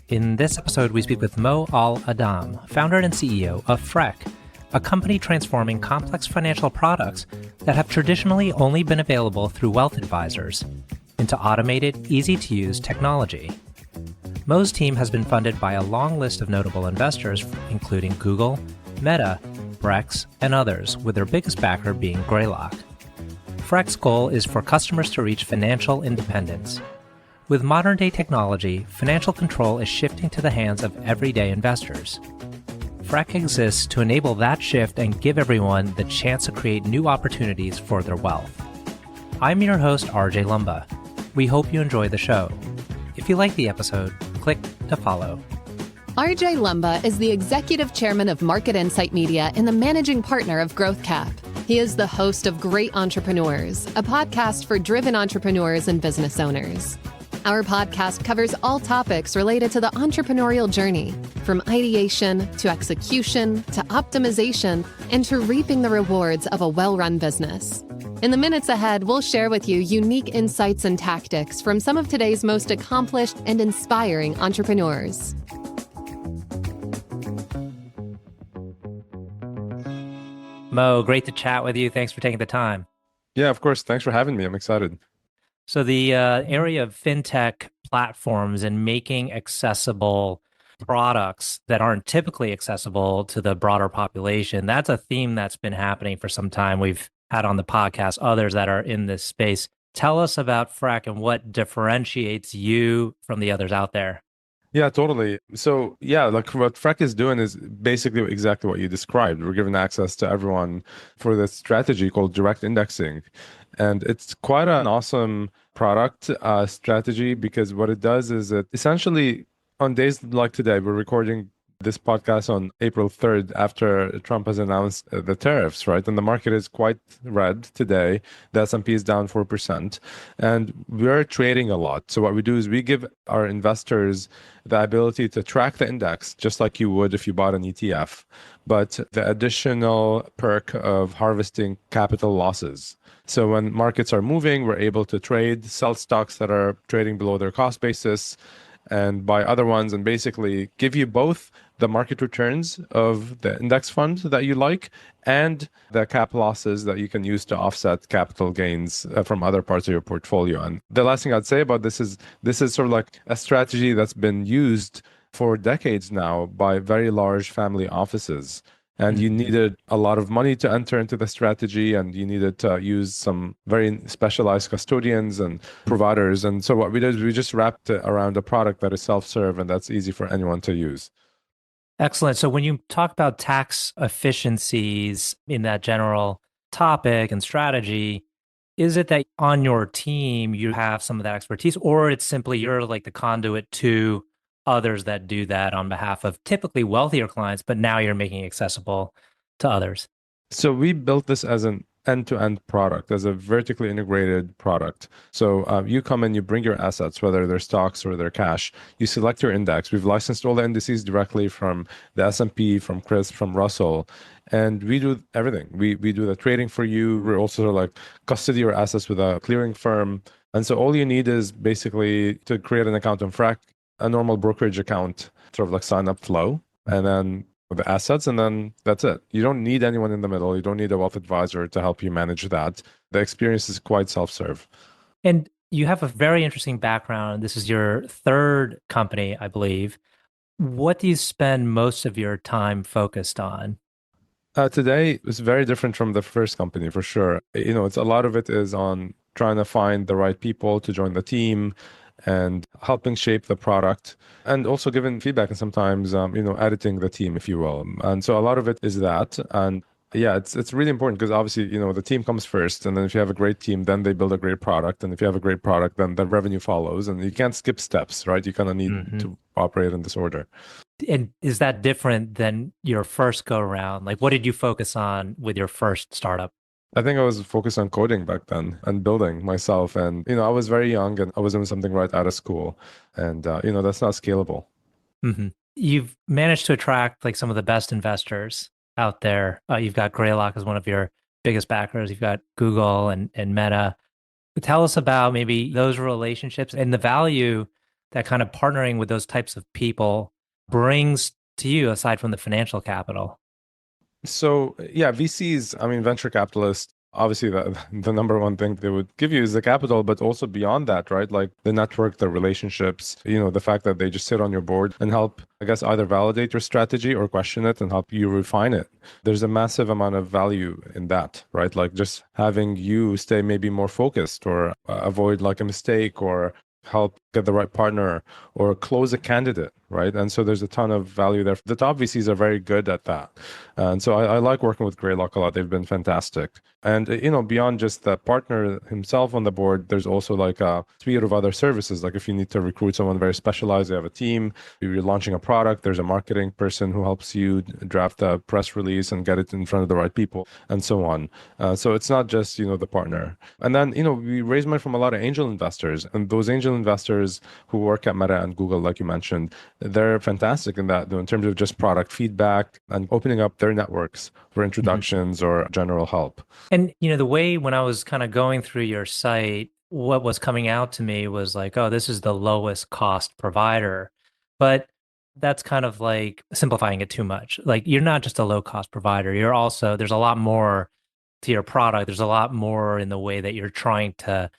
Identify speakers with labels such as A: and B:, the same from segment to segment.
A: In this episode, we speak with Mo Al Adham, founder and CEO of Frec, a company transforming complex financial products that have traditionally only been available through wealth advisors into automated, easy-to-use technology. Mo's team has been funded by a long list of notable investors, including Google, Meta, Brex, and others, with their biggest backer being Greylock. Frec's goal is for customers to reach financial independence. With modern-day technology, financial control is shifting to the hands of everyday investors. Frec exists to enable that shift and give everyone the chance to create new opportunities for their wealth. I'm your host, RJ Lumba. We hope you enjoy the show. If you like the episode, click to follow.
B: RJ Lumba is the executive chairman of Market Insight Media and the managing partner of Growth Cap. He is the host of Great Entrepreneurs, a podcast for driven entrepreneurs and business owners. Our podcast covers all topics related to the entrepreneurial journey, from ideation to execution to optimization and to reaping the rewards of a well-run business. In the minutes ahead, we'll share with you unique insights and tactics from some of today's most accomplished and inspiring entrepreneurs.
A: Mo, great to chat with you. Thanks for taking the time.
C: Yeah, of course. Thanks for having me. I'm excited.
A: So the area of fintech platforms and making accessible products that aren't typically accessible to the broader population, that's a theme that's been happening for some time. We've had on the podcast others that are in this space. Tell us about Frec and what differentiates you from the others out there.
C: Yeah, totally. So yeah, like what Frec is doing is basically exactly what you described. We're giving access to everyone for this strategy called direct indexing. And it's quite an awesome product strategy because what it does is it essentially on days like today, we're recording this podcast on April 3rd after Trump has announced the tariffs, right? And the market is quite red today. The S&P is down 4%. And we're trading a lot. So what we do is we give our investors the ability to track the index, just like you would if you bought an ETF, but the additional perk of harvesting capital losses. So when markets are moving, we're able to trade, sell stocks that are trading below their cost basis, and buy other ones, and basically give you both the market returns of the index fund that you like and the cap losses that you can use to offset capital gains from other parts of your portfolio. And the last thing I'd say about this is sort of like a strategy that's been used for decades now by very large family offices. And you needed a lot of money to enter into the strategy, and you needed to use some very specialized custodians and providers. And so what we did is we just wrapped it around a product that is self-serve and that's easy for anyone to use.
A: Excellent. So when you talk about tax efficiencies in that general topic and strategy, is it that on your team you have some of that expertise, or it's simply you're like the conduit to others that do that on behalf of typically wealthier clients, but now you're making it accessible to others?
C: So we built this as an end-to-end product, as a vertically integrated product. So you come in, you bring your assets, whether they're stocks or they're cash, you select your index. We've licensed all the indices directly from the S&P, from Chris, from Russell, and we do everything. We do the trading for you. We're also like custody your assets with a clearing firm. And so all you need is basically to create an account on Frec, a normal brokerage account, sort of like sign up flow, and then the assets, and then that's it. You don't need anyone in the middle. You don't need a wealth advisor to help you manage that. The experience is quite self-serve.
A: And you have a very interesting background. This is your third company, I believe. What do you spend most of your time focused on?
C: Today is very different from the first company, for sure. It's a lot of it is on trying to find the right people to join the team, and helping shape the product, and also giving feedback, and sometimes editing the team, if you will. And so a lot of it is that. And yeah, it's really important because obviously the team comes first, and then if you have a great team, then they build a great product, and if you have a great product, then the revenue follows, and you can't skip steps, right? You kind of need to operate in this order.
A: And is that different than your first go around? Like, what did you focus on with your first startup?
C: I think I was focused on coding back then and building myself. And, I was very young and I was doing something right out of school. And, that's not scalable.
A: Mm-hmm. You've managed to attract like some of the best investors out there. You've got Greylock as one of your biggest backers. You've got Google and Meta. Tell us about maybe those relationships and the value that kind of partnering with those types of people brings to you aside from the financial capital?
C: So yeah, VCs, I mean, venture capitalists, obviously the number one thing they would give you is the capital, but also beyond that, right? Like the network, the relationships, the fact that they just sit on your board and help, I guess, either validate your strategy or question it and help you refine it. There's a massive amount of value in that, right? Like just having you stay maybe more focused or avoid like a mistake or help get the right partner or close a candidate, right? And so there's a ton of value there. The top VCs are very good at that. And so I like working with Greylock a lot. They've been fantastic. And, beyond just the partner himself on the board, there's also like a suite of other services. Like if you need to recruit someone very specialized, you have a team, you're launching a product, there's a marketing person who helps you draft a press release and get it in front of the right people and so on. So it's not just, the partner. And then, we raise money from a lot of angel investors, and those angel investors who work at Meta and Google, like you mentioned, they're fantastic in that, in terms of just product feedback and opening up their networks for introductions or general help.
A: And, the way when I was kind of going through your site, what was coming out to me was like, oh, this is the lowest cost provider. But that's kind of like simplifying it too much. Like, you're not just a low cost provider. You're also, there's a lot more to your product. There's a lot more in the way that you're trying to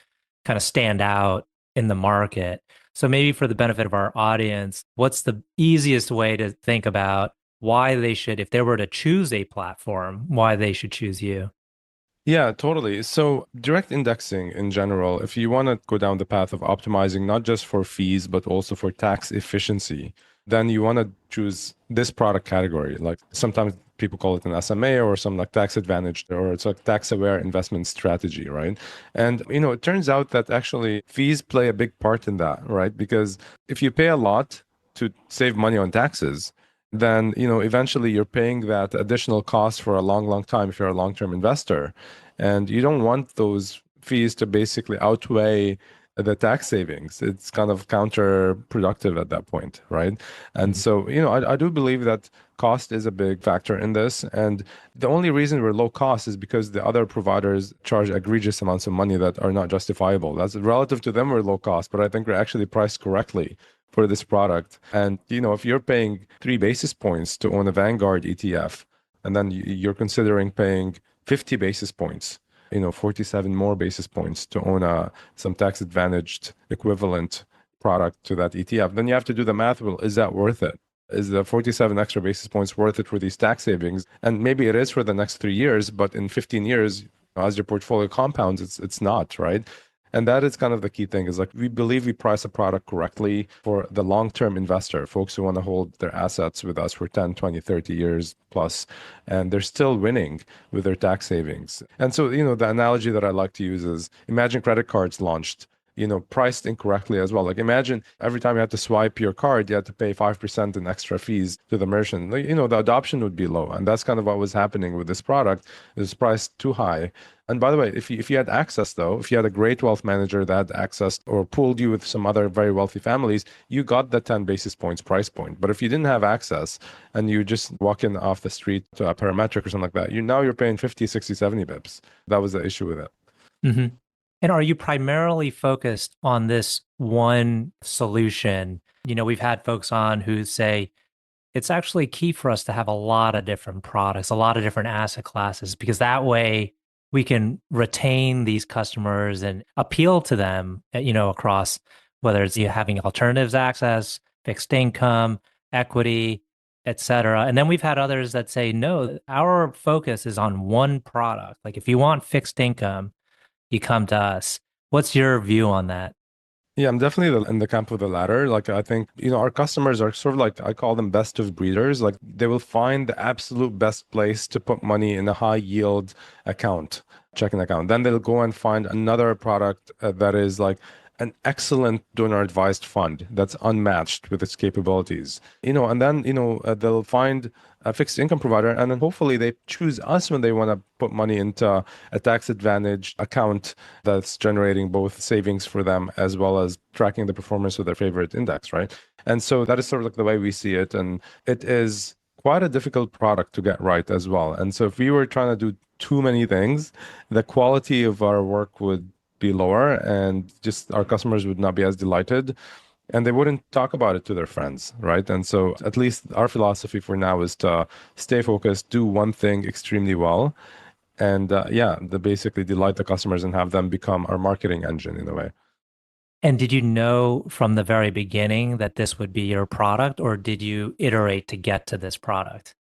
A: kind of stand out in the market. So maybe for the benefit of our audience, what's the easiest way to think about why they should, if they were to choose a platform, why they should choose you?
C: Yeah, totally. So direct indexing in general, if you want to go down the path of optimizing not just for fees, but also for tax efficiency, then you want to choose this product category. Like sometimes people call it an SMA or some like tax advantaged, or it's like tax aware investment strategy, right? And, it turns out that actually fees play a big part in that, right? Because if you pay a lot to save money on taxes, then eventually you're paying that additional cost for a long, long time if you're a long-term investor, and you don't want those fees to basically outweigh the tax savings. It's kind of counterproductive at that point, right? And so I do believe that cost is a big factor in this, and the only reason we're low cost is because the other providers charge egregious amounts of money that are not justifiable. That's relative to them, we're low cost, but I think we're actually priced correctly for this product. And if you're paying 3 basis points to own a Vanguard ETF, and then you're considering paying 50 basis points, 47 more basis points to own some tax advantaged equivalent product to that ETF, then you have to do the math. Well, is that worth it? Is the 47 extra basis points worth it for these tax savings? And maybe it is for the next 3 years, but in 15 years, as your portfolio compounds, it's not, right? And that is kind of the key thing, is like we believe we price a product correctly for the long-term investor, folks who want to hold their assets with us for 10, 20, 30 years plus, and they're still winning with their tax savings. And so, the analogy that I like to use is imagine credit cards launched, priced incorrectly as well. Like imagine every time you had to swipe your card, you had to pay 5% in extra fees to the merchant. Like, the adoption would be low. And that's kind of what was happening with this product. It was priced too high. And by the way, if you had access though, if you had a great wealth manager that had access or pooled you with some other very wealthy families, you got the 10 basis points price point. But if you didn't have access and you just walk in off the street to a parametric or something like that, you're paying 50, 60, 70 bips. That was the issue with it.
A: Mm-hmm. And are you primarily focused on this one solution? We've had folks on who say it's actually key for us to have a lot of different products, a lot of different asset classes, because that way we can retain these customers and appeal to them, across whether it's having alternatives access, fixed income, equity, et cetera. And then we've had others that say, no, our focus is on one product. Like if you want fixed income, you come to us. What's your view on that?
C: Yeah, I'm definitely in the camp of the latter. Like, I think, our customers are sort of like, I call them best of breeders. Like, they will find the absolute best place to put money in a high yield account, checking account. Then they'll go and find another product that is like an excellent donor advised fund that's unmatched with its capabilities, and then, they'll find a fixed income provider, and then hopefully they choose us when they want to put money into a tax advantaged account that's generating both savings for them as well as tracking the performance of their favorite index, right? And so that is sort of like the way we see it. And it is quite a difficult product to get right as well. And so if we were trying to do too many things, the quality of our work would be lower and just our customers would not be as delighted. and they wouldn't talk about it to their friends, right? And so at least our philosophy for now is to stay focused, do one thing extremely well, and basically delight the customers and have them become our marketing engine in a way.
A: And did you know from the very beginning that this would be your product, or did you iterate to get to this product?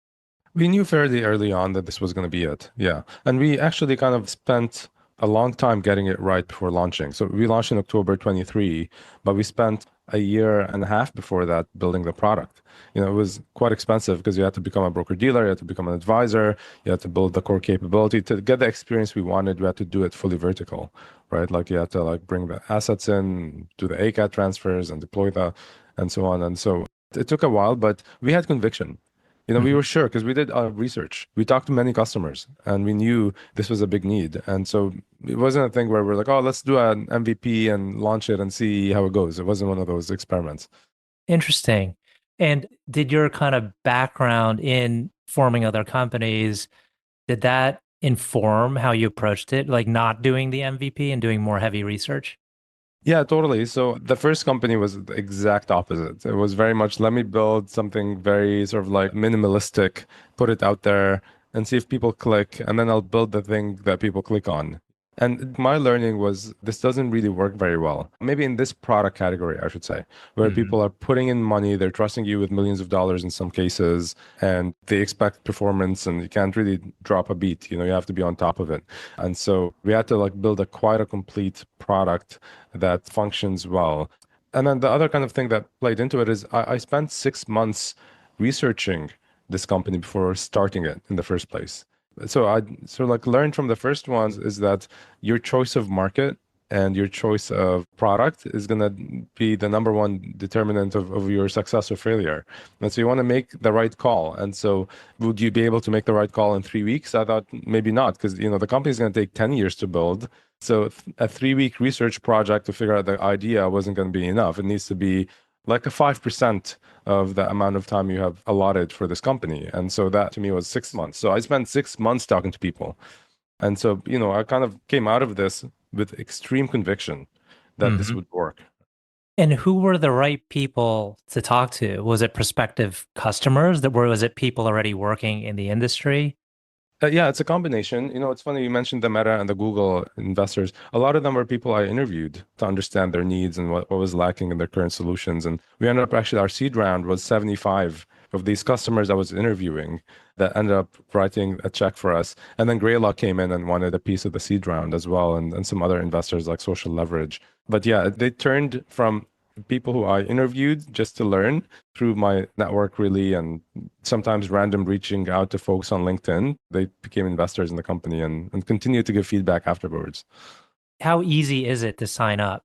C: We knew fairly early on that this was going to be it. Yeah. And we actually kind of spent a long time getting it right before launching. So we launched in October 23, but we spent a year and a half before that building the product. It was quite expensive because you had to become a broker dealer, you had to become an advisor, you had to build the core capability. To get the experience we wanted, we had to do it fully vertical, right? Like you had to bring the assets in, do the ACAT transfers and deploy that and so on. And so it took a while, but we had conviction. We were sure because we did our research. We talked to many customers and we knew this was a big need. And so it wasn't a thing where we're like, oh, let's do an MVP and launch it and see how it goes. It wasn't one of those experiments.
A: Interesting. And did your kind of background in forming other companies, did that inform how you approached it, like not doing the MVP and doing more heavy research?
C: Yeah, totally. So the first company was the exact opposite. It was very much, let me build something very sort of like minimalistic, put it out there and see if people click, and then I'll build the thing that people click on. And my learning was this doesn't really work very well. Maybe in this product category, I should say, where people are putting in money, they're trusting you with millions of dollars in some cases, and they expect performance, and you can't really drop a beat. You have to be on top of it. And so we had to build quite a complete product that functions well. And then the other kind of thing that played into it is I spent 6 months researching this company before starting it in the first place. So I sort of learned from the first ones is that your choice of market and your choice of product is going to be the number one determinant of your success or failure. And so you want to make the right call. And so would you be able to make the right call in 3 weeks? I thought maybe not, because the company is going to take 10 years to build. So a 3-week research project to figure out the idea wasn't going to be enough. It needs to be like a 5% of the amount of time you have allotted for this company. And so that to me was 6 months. So I spent 6 months talking to people. And so, I kind of came out of this with extreme conviction that this would work.
A: And who were the right people to talk to? Was it prospective customers was it people already working in the industry?
C: Yeah, it's a combination. It's funny you mentioned the Meta and the Google investors. A lot of them were people I interviewed to understand their needs and what was lacking in their current solutions. And we ended up actually, our seed round was 75 of these customers I was interviewing that ended up writing a check for us. And then Greylock came in and wanted a piece of the seed round as well, and some other investors like Social Leverage. But yeah, they turned from people who I interviewed just to learn through my network, really, and sometimes random reaching out to folks on LinkedIn. They became investors in the company and continue to give feedback afterwards.
A: How easy is it to sign up?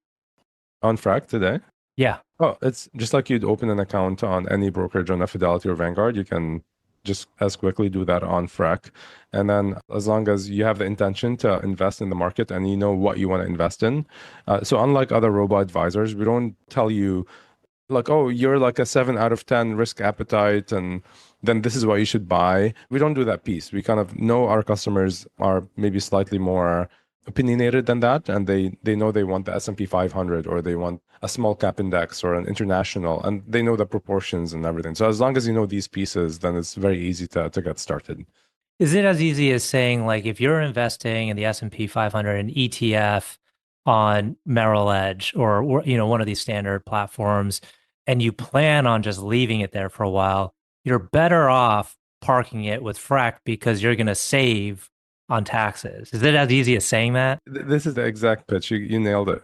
C: On Frec today?
A: Yeah.
C: Oh, it's just like you'd open an account on any brokerage on a Fidelity or Vanguard. You can just as quickly do that on Frec. And then as long as you have the intention to invest in the market and you know what you want to invest in. So unlike other robo-advisors, we don't tell you oh, you're like a 7 out of 10 risk appetite and then this is what you should buy. We don't do that piece. We kind of know our customers are maybe slightly more opinionated than that, and they know they want the S&P 500 or they want a small cap index or an international, and they know the proportions and everything. So as long as you know these pieces, then it's very easy to get started.
A: Is it as easy as saying if you're investing in the S&P 500 and ETF on Merrill Edge or one of these standard platforms and you plan on just leaving it there for a while, you're better off parking it with Frec because you're going to save on taxes. Is it as easy as saying that?
C: This is the exact pitch. You nailed it.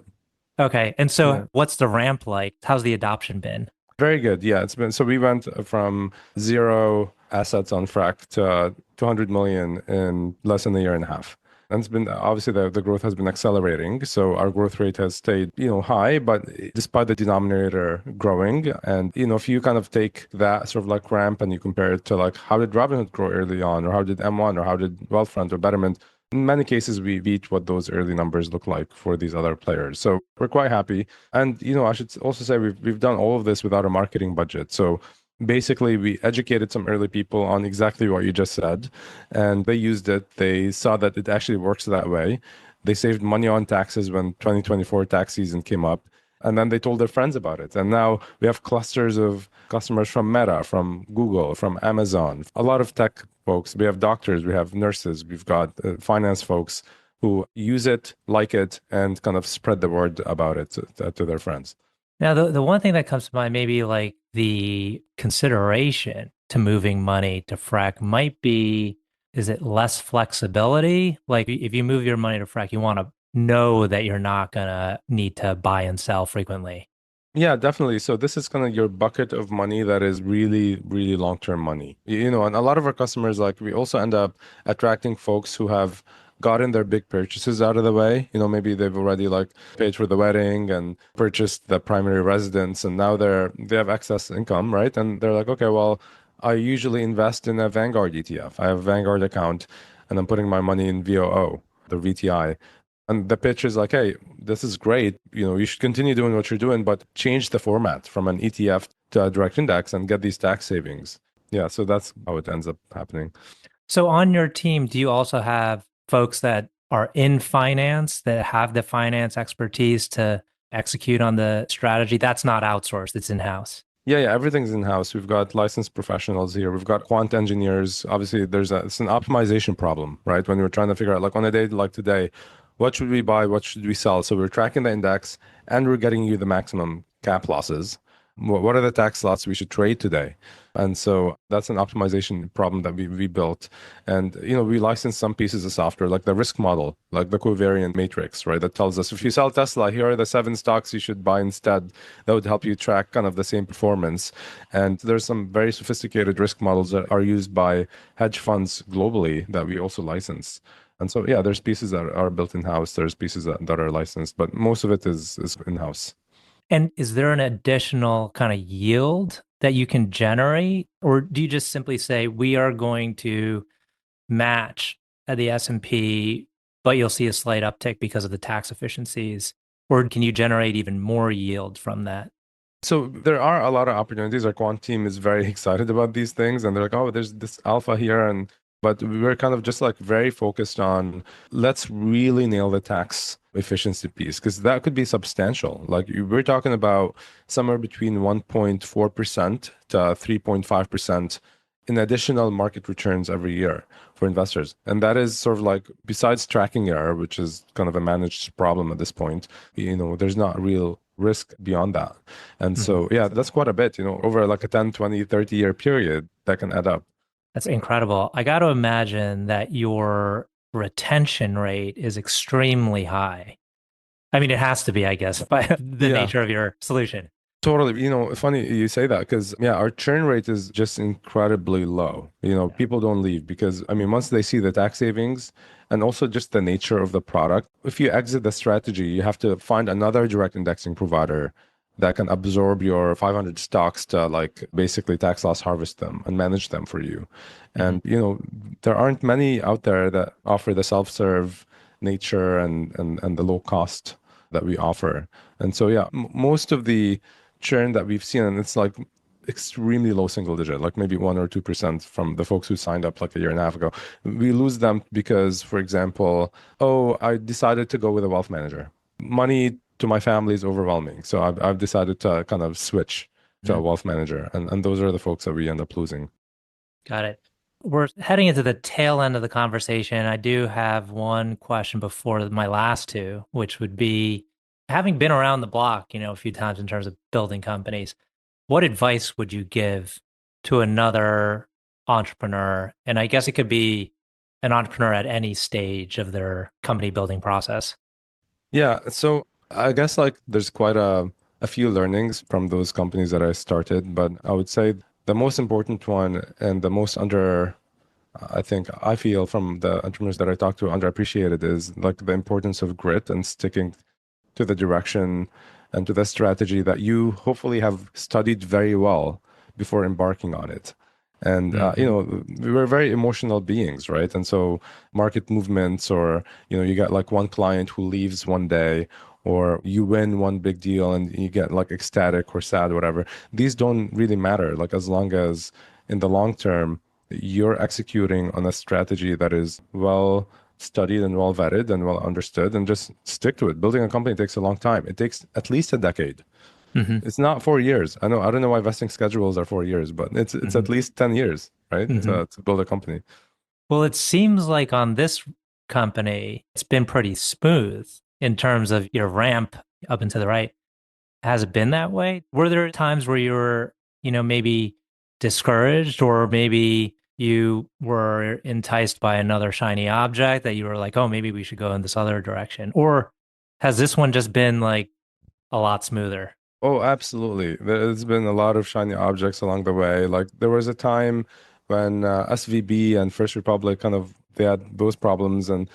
A: Okay. And so what's the ramp like? How's the adoption been?
C: Very good. Yeah, it's been, so we went from 0 assets on Frec to 200 million in less than a year and a half. And it's been obviously the growth has been accelerating. So our growth rate has stayed, high, but despite the denominator growing. And, if you kind of take that sort of ramp and you compare it to how did Robinhood grow early on, or how did M1, or how did Wealthfront or Betterment, in many cases, we beat what those early numbers look like for these other players. So we're quite happy. And, I should also say we've done all of this without a marketing budget. So basically, we educated some early people on exactly what you just said, and they used it. They saw that it actually works that way. They saved money on taxes when 2024 tax season came up. And then they told their friends about it. And now we have clusters of customers from Meta, from Google, from Amazon, a lot of tech folks. We have doctors, we have nurses, we've got finance folks who use it, like it, and kind of spread the word about it to their friends.
A: Now, the one thing that comes to mind, maybe like the consideration to moving money to Frec might be, is it less flexibility? Like if you move your money to Frec, you want to know that you're not gonna need to buy and sell frequently.
C: Yeah, definitely. So this is kind of your bucket of money that is really, really long-term money. And a lot of our customers, like we also end up attracting folks who have gotten their big purchases out of the way. Maybe they've already like paid for the wedding and purchased the primary residence, and now they have excess income, right? And they're like, okay, well, I usually invest in a Vanguard ETF. I have a Vanguard account, and I'm putting my money in VOO, the VTI. And the pitch is like, hey, this is great. You should continue doing what you're doing, but change the format from an ETF to a direct index and get these tax savings. Yeah, so that's how it ends up happening.
A: So on your team, do you also have folks that are in finance that have the finance expertise to execute on the strategy? That's not outsourced, it's in-house.
C: Yeah, everything's in-house. We've got licensed professionals here. We've got quant engineers. Obviously, it's an optimization problem, right? When we're trying to figure out, like on a day like today, what should we buy? What should we sell? So we're tracking the index and we're getting you the maximum cap losses. What are the tax lots we should trade today? And so that's an optimization problem that we built. And, we license some pieces of software, like the risk model, like the covariant matrix, right? That tells us if you sell Tesla, here are the 7 stocks you should buy instead. That would help you track kind of the same performance. And there's some very sophisticated risk models that are used by hedge funds globally that we also license. And so, yeah, there's pieces that are built in-house. There's pieces that are licensed, but most of it is in-house.
A: And is there an additional kind of yield that you can generate? Or do you just simply say, we are going to match at the S&P, but you'll see a slight uptick because of the tax efficiencies? Or can you generate even more yield from that?
C: So there are a lot of opportunities. Our quant team is very excited about these things, and they're like, oh, there's this alpha here. But we were kind of just like very focused on let's really nail the tax efficiency piece, because that could be substantial. Like we're talking about somewhere between 1.4% to 3.5% in additional market returns every year for investors. And that is sort of like, besides tracking error, which is kind of a managed problem at this point, there's not real risk beyond that. And so, yeah, that's quite a bit, over like a 10, 20, 30-year period that can add up.
A: That's incredible. I got to imagine that your retention rate is extremely high. I mean, it has to be, I guess, by the nature of your solution.
C: Totally. Funny you say that, because yeah, our churn rate is just incredibly low. People don't leave because, once they see the tax savings and also just the nature of the product, if you exit the strategy, you have to find another direct indexing provider that can absorb your 500 stocks to like basically tax loss harvest them and manage them for you. And, there aren't many out there that offer the self-serve nature and the low cost that we offer. And so, yeah, most of the churn that we've seen, and it's like extremely low single digit, like maybe 1 or 2% from the folks who signed up like a year and a half ago. We lose them because, for example, oh, I decided to go with a wealth manager. Money to my family is overwhelming. So I've decided to kind of switch to a wealth manager. And those are the folks that we end up losing.
A: Got it. We're heading into the tail end of the conversation. I do have one question before my last two, which would be, having been around the block, a few times in terms of building companies, what advice would you give to another entrepreneur? And I guess it could be an entrepreneur at any stage of their company building process.
C: Yeah. So I guess like there's quite a few learnings from those companies that I started, but I would say the most important one and the most I feel from the entrepreneurs that I talk to underappreciated is like the importance of grit and sticking to the direction and to the strategy that you hopefully have studied very well before embarking on it. And, we were very emotional beings, right? And so market movements, or, you got like one client who leaves one day, or you win one big deal and you get like ecstatic or sad, whatever. These don't really matter. Like as long as in the long term, you're executing on a strategy that is well studied and well vetted and well understood, and just stick to it. Building a company takes a long time. It takes at least a decade. It's not 4 years. I don't know why vesting schedules are 4 years, but it's at least 10 years, right? To build a company.
A: Well, it seems like on this company, it's been pretty smooth in terms of your ramp up and to the right. Has it been that way? Were there times where you were, maybe discouraged, or maybe you were enticed by another shiny object that you were like, oh, maybe we should go in this other direction? Or has this one just been like a lot smoother?
C: Oh, absolutely. There's been a lot of shiny objects along the way. Like there was a time when SVB and First Republic they had those problems, and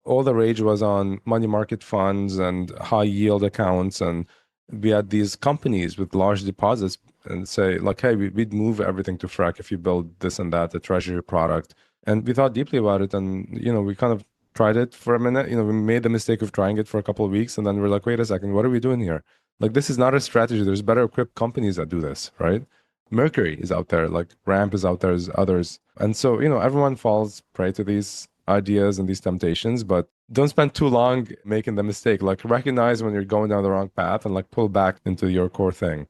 C: all the rage was on money market funds and high yield accounts. And we had these companies with large deposits and say like, hey, we'd move everything to Frec if you build this and that, a treasury product. And we thought deeply about it. And, we kind of tried it for a minute. We made the mistake of trying it for a couple of weeks. And then we're like, wait a second, what are we doing here? Like, this is not a strategy. There's better equipped companies that do this, right? Mercury is out there, like Ramp is out there, there's others. And so, everyone falls prey to these ideas and these temptations, but don't spend too long making the mistake. Like, recognize when you're going down the wrong path and like pull back into your core thing.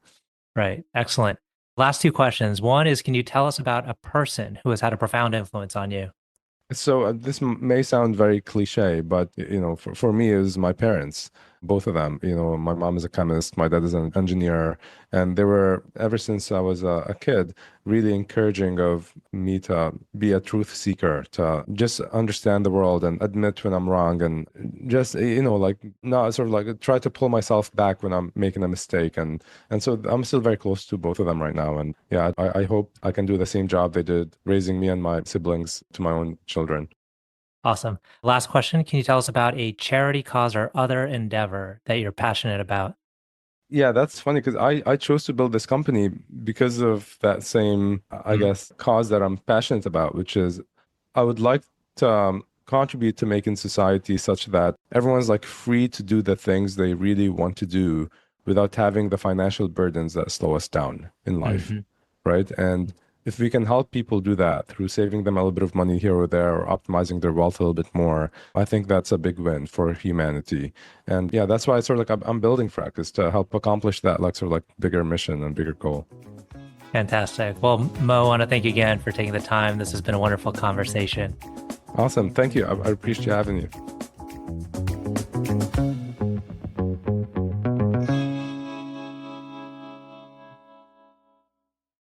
A: Right. Excellent. Last two questions. One is, can you tell us about a person who has had a profound influence on you?
C: So this may sound very cliche, but for me, it was my parents, both of them. My mom is a chemist, my dad is an engineer, and they were, ever since I was a kid, really encouraging of me to be a truth seeker, to just understand the world and admit when I'm wrong, and just like not sort of like try to pull myself back when I'm making a mistake. And so I'm still very close to both of them right now. And yeah, I hope I can do the same job they did raising me and my siblings to my own children.
A: Awesome. Last question. Can you tell us about a charity cause or other endeavor that you're passionate about?
C: Yeah, that's funny because I chose to build this company because of that same, I guess, cause that I'm passionate about, which is I would like to contribute to making society such that everyone's like free to do the things they really want to do without having the financial burdens that slow us down in life, right? And if we can help people do that through saving them a little bit of money here or there, or optimizing their wealth a little bit more, I think that's a big win for humanity. And yeah, that's why it's sort of like I'm building Frec, is to help accomplish that like sort of like bigger mission and bigger goal.
A: Fantastic. Well, Mo, I want to thank you again for taking the time. This has been a wonderful conversation.
C: Awesome. Thank you. I appreciate having you.